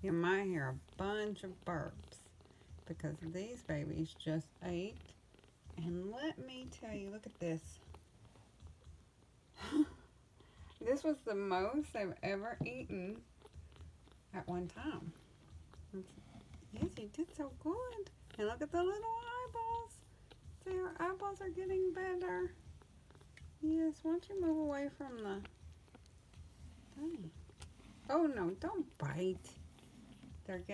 You might hear a bunch of burps because these babies just ate. And let me tell you, look at this. This was the most they've ever eaten at one time. Yes, he did so good. And look at the little eyeballs. See, our eyeballs are getting better. Yes, why don't you move away from the thing? Oh no, don't bite. They're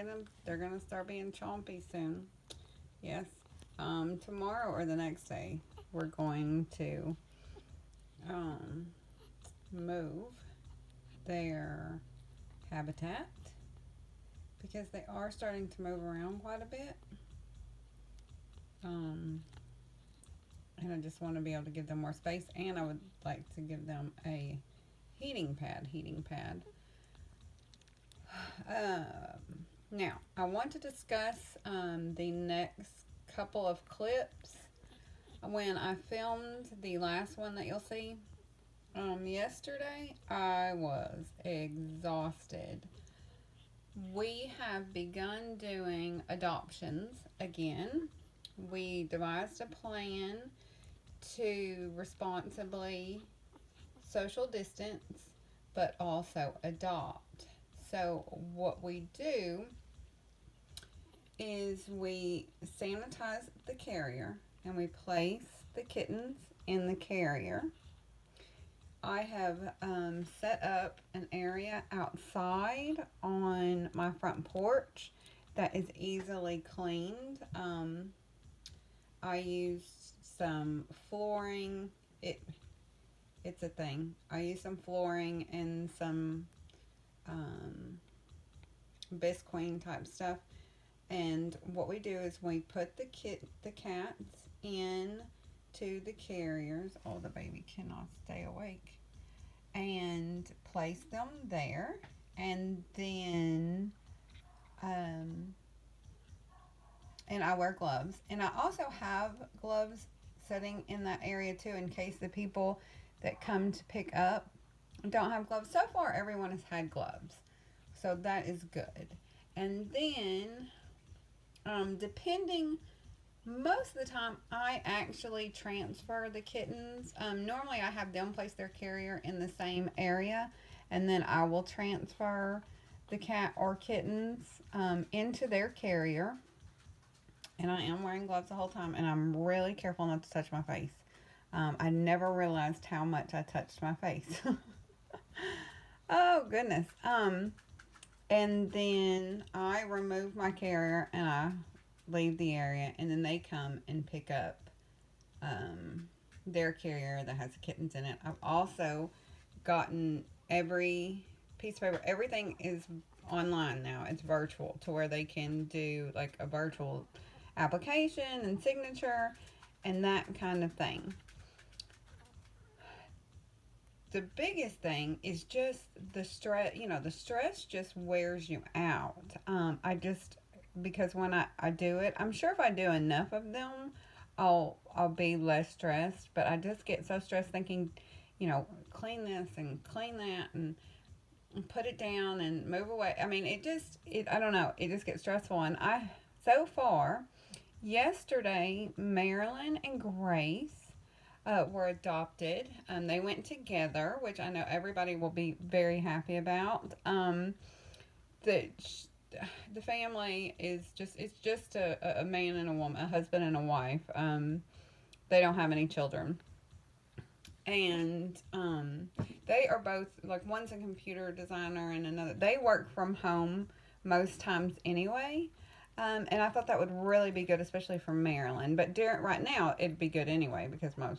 gonna start being chompy soon. Yes. Tomorrow or the next day, we're going to um move their habitat because they are starting to move around quite a bit. Um, and I just want to be able to give them more space, and I would like to give them a heating pad. Now, I want to discuss the next couple of clips. When I filmed the last one that you'll see yesterday, I was exhausted. We have begun doing adoptions again. We devised a plan to responsibly social distance but also adopt. So, what we do is we sanitize the carrier and we place the kittens in the carrier. I have set up an area outside on my front porch that is easily cleaned. I used some flooring. It's a thing. I used some flooring and some bisqueen type stuff. And what we do is we put the cats in to the carriers. Oh, the baby cannot stay awake. And place them there. And then and I wear gloves. And I also have gloves sitting in that area too in case the people that come to pick up don't have gloves. So far, everyone has had gloves. So that is good. And then, depending, most of the time, I actually transfer the kittens. Normally, I have them place their carrier in the same area, and then I will transfer the cat or kittens into their carrier. And I am wearing gloves the whole time, and I'm really careful not to touch my face. I never realized how much I touched my face. Oh, goodness. And then I remove my carrier and I leave the area, and then they come and pick up their carrier that has the kittens in it. I've also gotten every piece of paper. Everything is online now. It's virtual to where they can do like a virtual application and signature and that kind of thing. The biggest thing is just the stress. The stress just wears you out. I just, because when I do it, I'm sure if I do enough of them, I'll be less stressed. But I just get so stressed thinking, clean this and clean that and put it down and move away. I mean, I don't know. It just gets stressful. And so far, yesterday, Marilyn and Grace were adopted. They went together, which I know everybody will be very happy about. The the family is it's just a man and a woman, a husband and a wife. They don't have any children. And they are both, like, one's a computer designer and another, they work from home most times anyway. And I thought that would really be good, especially for Maryland. But right now, it'd be good anyway because a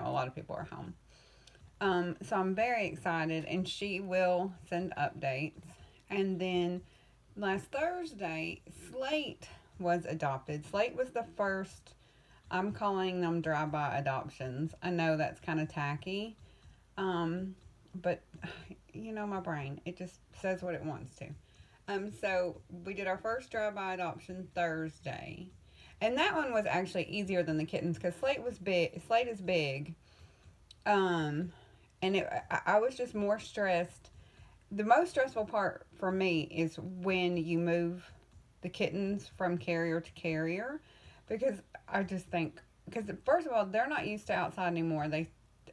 lot of people are home. So I'm very excited, and she will send updates. And then last Thursday, Slate was adopted. Slate was the first. I'm calling them drive-by adoptions. I know that's kind of tacky, but my brain, it just says what it wants to. So we did our first drive-by adoption Thursday, and that one was actually easier than the kittens because Slate was big. Slate is big, and I was just more stressed the most stressful part for me is when you move the kittens from carrier to carrier, because I just think, because first of all, they're not used to outside anymore.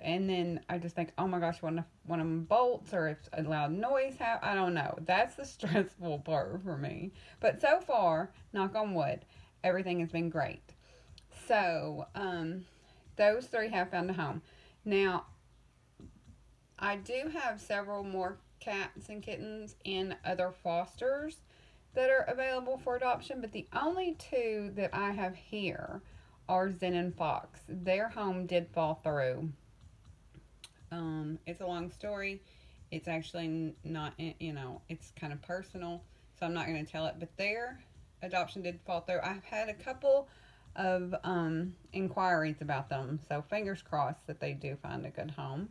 And then I just think, oh my gosh, one of them bolts, or if a loud noise I don't know. That's the stressful part for me. But so far, knock on wood, everything has been great. So, those three have found a home. Now, I do have several more cats and kittens in other fosters that are available for adoption, but the only two that I have here are Zen and Fox. Their home did fall through. It's a long story. It's actually not, it's kind of personal, so I'm not going to tell it, but their adoption did fall through. I've had a couple of inquiries about them, so fingers crossed that they do find a good home.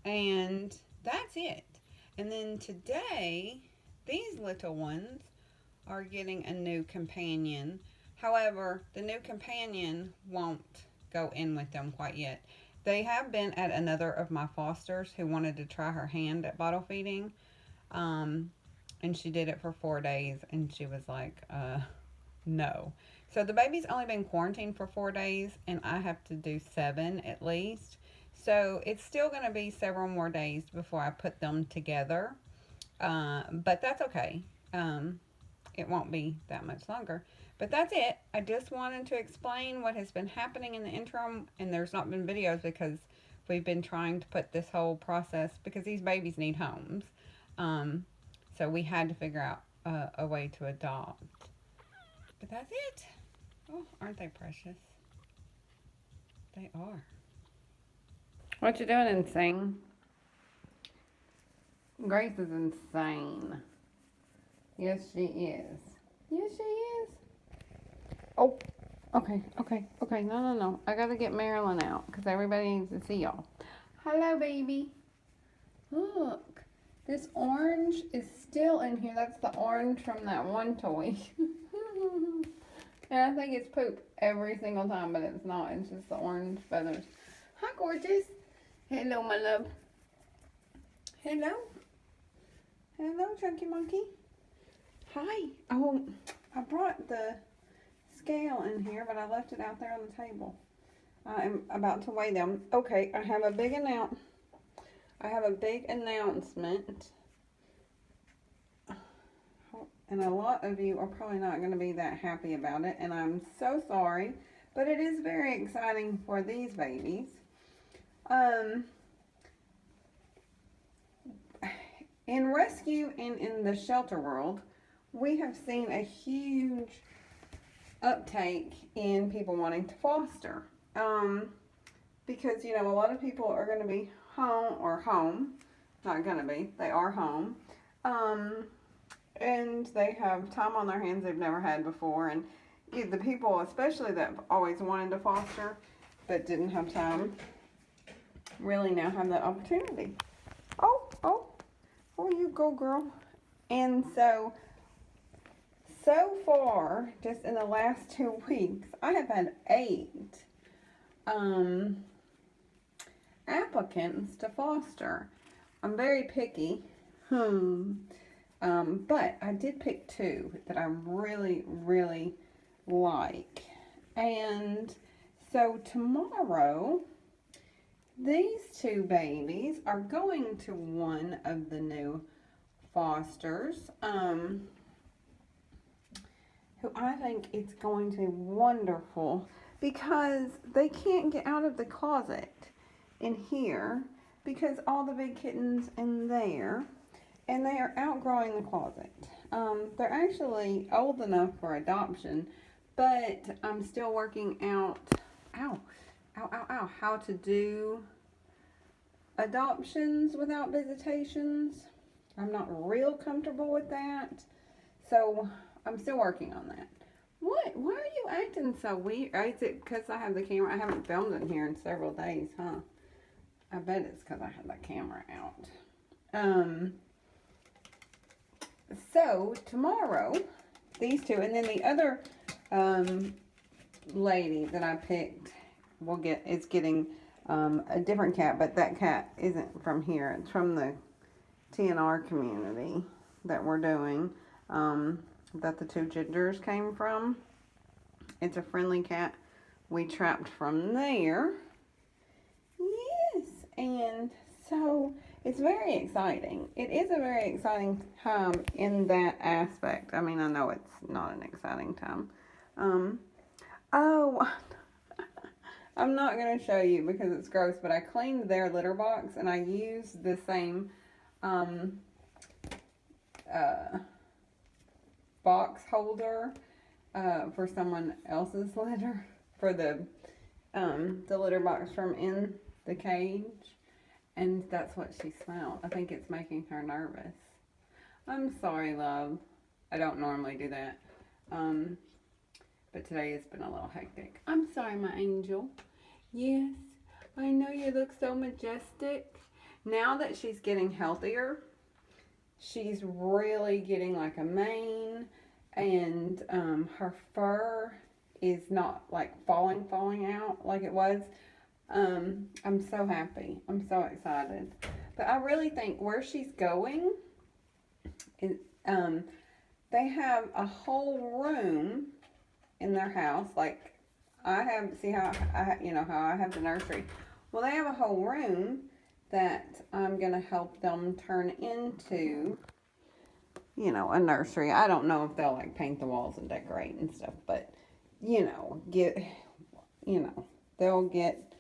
And that's it. And then today, these little ones are getting a new companion. However, the new companion won't go in with them quite yet. They have been at another of my fosters who wanted to try her hand at bottle feeding. And she did it for 4 days, and she was like, no. So the baby's only been quarantined for 4 days, and I have to do 7 at least. So it's still going to be several more days before I put them together. But that's okay. It won't be that much longer. But that's it. I just wanted to explain what has been happening in the interim. And there's not been videos because we've been trying to put this whole process, because these babies need homes. So we had to figure out a way to adopt. But that's it. Oh, aren't they precious? They are. What you doing, insane? Grace is insane. Yes, she is. Yes, she is. Oh, okay. No. I gotta get Marilyn out because everybody needs to see y'all. Hello, baby. Look, this orange is still in here. That's the orange from that one toy. And I think it's poop every single time, but it's not. It's just the orange feathers. Hi, gorgeous. Hello, my love. Hello. Hello, Chunky Monkey. Hi. Oh, I brought the scale in here, but I left it out there on the table. I'm about to weigh them. Okay, I have a big announcement. And a lot of you are probably not going to be that happy about it, and I'm so sorry, but it is very exciting for these babies. In rescue and in the shelter world, we have seen a huge uptake in people wanting to foster. Because, a lot of people are going to be home. Not going to be. They are home. And they have time on their hands they've never had before. And the people, especially that always wanted to foster but didn't have time, really now have that opportunity. Oh, you go, girl. And so far, just in the last 2 weeks, I have had 8 applicants to foster. I'm very picky. But I did pick 2 that I really, really like. And so tomorrow, these 2 babies are going to one of the new fosters, who I think it's going to be wonderful because they can't get out of the closet in here because all the big kittens in there, and they are outgrowing the closet. They're actually old enough for adoption, but I'm still working out, how to do adoptions without visitations. I'm not real comfortable with that, so I'm still working on that. What? Why are you acting so weird? Is it because I have the camera? I haven't filmed in here in several days, huh? I bet it's because I had the camera out. So tomorrow, these 2, and then the other lady that I picked is getting a different cat, but that cat isn't from here. It's from the TNR community that we're doing, that the two gingers came from. It's a friendly cat we trapped from there. Yes, and so it's very exciting. It is a very exciting time in that aspect. I mean, I know it's not an exciting time. Oh, I'm not going to show you because it's gross, but I cleaned their litter box and I used the same box holder for someone else's litter, for the litter box from in the cage, and that's what she smelled. I think it's making her nervous. I'm sorry, love. I don't normally do that. But today has been a little hectic. I'm sorry, my angel. Yes, I know you look so majestic. Now that she's getting healthier, she's really getting like a mane, and her fur is not like falling out like it was. I'm so happy. I'm so excited. But I really think where she's going is, they have a whole room in their house, like I have. See how how I have the nursery. Well, they have a whole room that I'm gonna help them turn into, a nursery. I don't know if they'll like paint the walls and decorate and stuff, but they'll get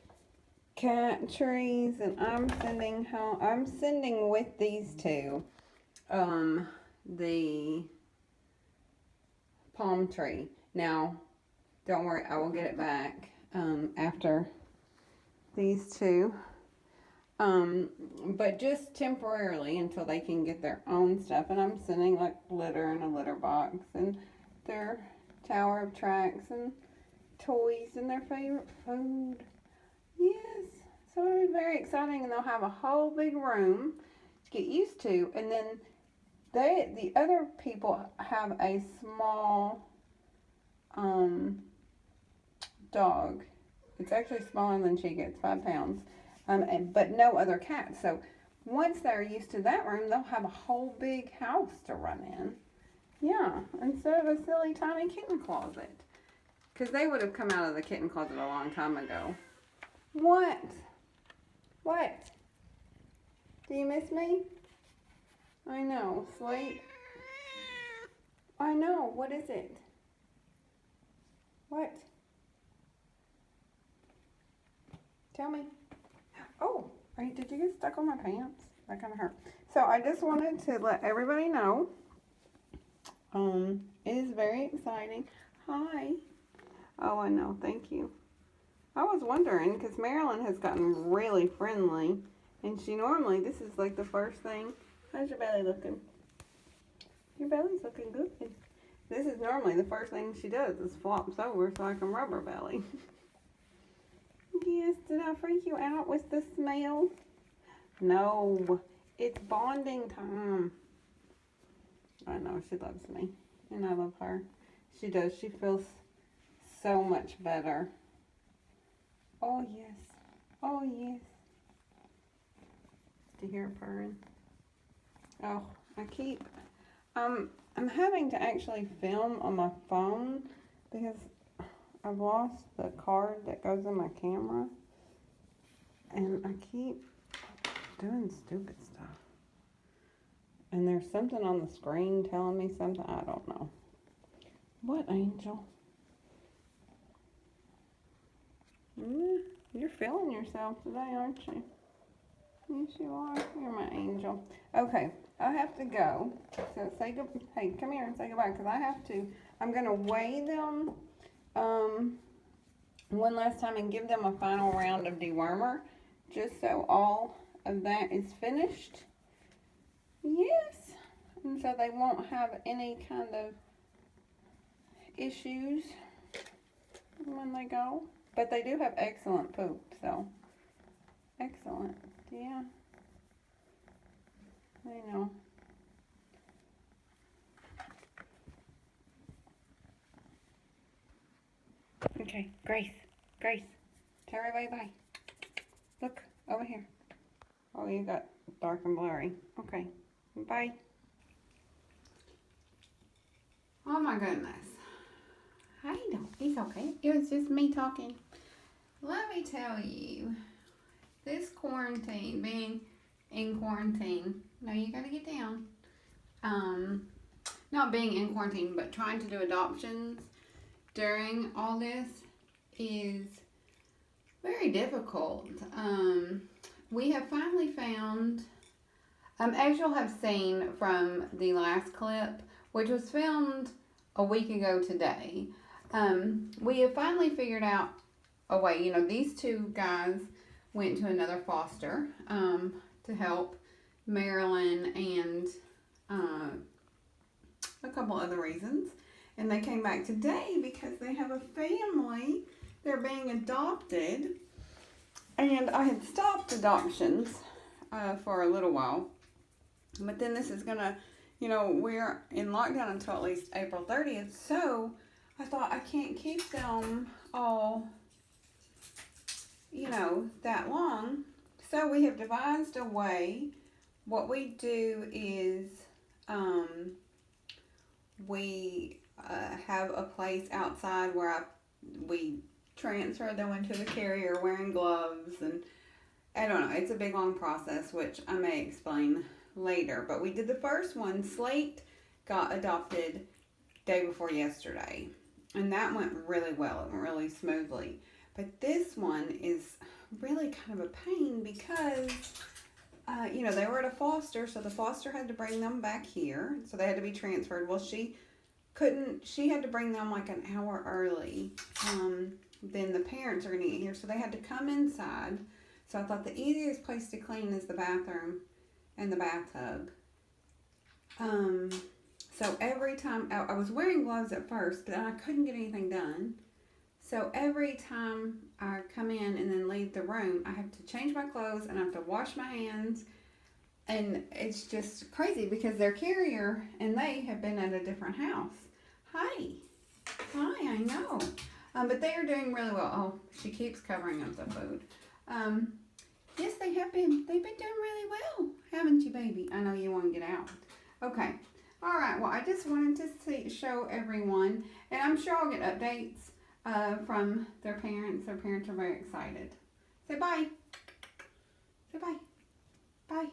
cat trees, and I'm sending with these two the palm tree. Now, don't worry, I will get it back after these two. But just temporarily until they can get their own stuff. And I'm sending like litter in a litter box and their tower of tracks and toys and their favorite food. Yes, so it'll be very exciting, and they'll have a whole big room to get used to. And then the other people have a small dog. It's actually smaller than she gets, 5 pounds. But no other cats. So once they're used to that room, they'll have a whole big house to run in. Yeah, instead of a silly tiny kitten closet. Because they would have come out of the kitten closet a long time ago. What? What? Do you miss me? I know. Sleep. I know. What is it? What? Tell me. Oh, did you get stuck on my pants? That kind of hurt. So I just wanted to let everybody know. It is very exciting. Hi. Oh, I know. Thank you. I was wondering, because Marilyn has gotten really friendly, and she normally, this is like the first thing. How's your belly looking? Your belly's looking good. This is normally the first thing she does is flops over so I can rub her belly. Yes, did I freak you out with the smell? No, it's bonding time. I know, she loves me, and I love her. She does. She feels so much better. Oh, yes. Oh, yes. Do you hear her purring? Oh, I'm having to actually film on my phone because I've lost the card that goes in my camera, and I keep doing stupid stuff. And there's something on the screen telling me something. I don't know. What, Angel? You're feeling yourself today, aren't you? Yes, you are. You're my angel. Okay, I have to go. So say goodbye. Hey, come here and say goodbye, because I have to. I'm going to weigh them one last time and give them a final round of dewormer, just so all of that is finished. Yes. And so they won't have any kind of issues when they go. But they do have excellent poop, so excellent. Yeah. I know. Okay, Grace. Tell everybody bye. Look, over here. Oh, you got dark and blurry. Okay. Bye. Oh my goodness. I don't. It's okay. It was just me talking. Let me tell you, this quarantine, being in quarantine. No, you gotta get down. Not being in quarantine, but trying to do adoptions during all this is very difficult. We have finally found, as you'll have seen from the last clip, which was filmed a week ago today, we have finally figured out a way. You know, these two guys went to another foster to help Marilyn and a couple other reasons. And they came back today because they have a family. They're being adopted. And I had stopped adoptions for a little while. But then this is going to, you know, we're in lockdown until at least April 30th. So I thought I can't keep them all, you know, that long. So we have devised a way. What we do is we have a place outside where we transfer them into the carrier wearing gloves, and I don't know, it's a big long process which I may explain later. But we did the first one. Slate got adopted day before yesterday, and that went really well. It went really smoothly. But this one is really kind of a pain because you know, they were at a foster, so the foster had to bring them back here, so they had to be transferred. Well, she had to bring them like an hour early. Then the parents are going to get here, so they had to come inside. So I thought the easiest place to clean is the bathroom and the bathtub. So every time, I was wearing gloves at first, but I couldn't get anything done. So every time I come in and then leave the room, I have to change my clothes and I have to wash my hands. And it's just crazy because they're carrier and they have been at a different house. Hi, I know. But they are doing really well. Oh, she keeps covering up the food. Yes, they've been doing really well, haven't you, baby? I know you want to get out. Okay. All right. Well, I just wanted to show everyone, and I'm sure I'll get updates from their parents. Their parents are very excited. Say bye. Say bye. Bye.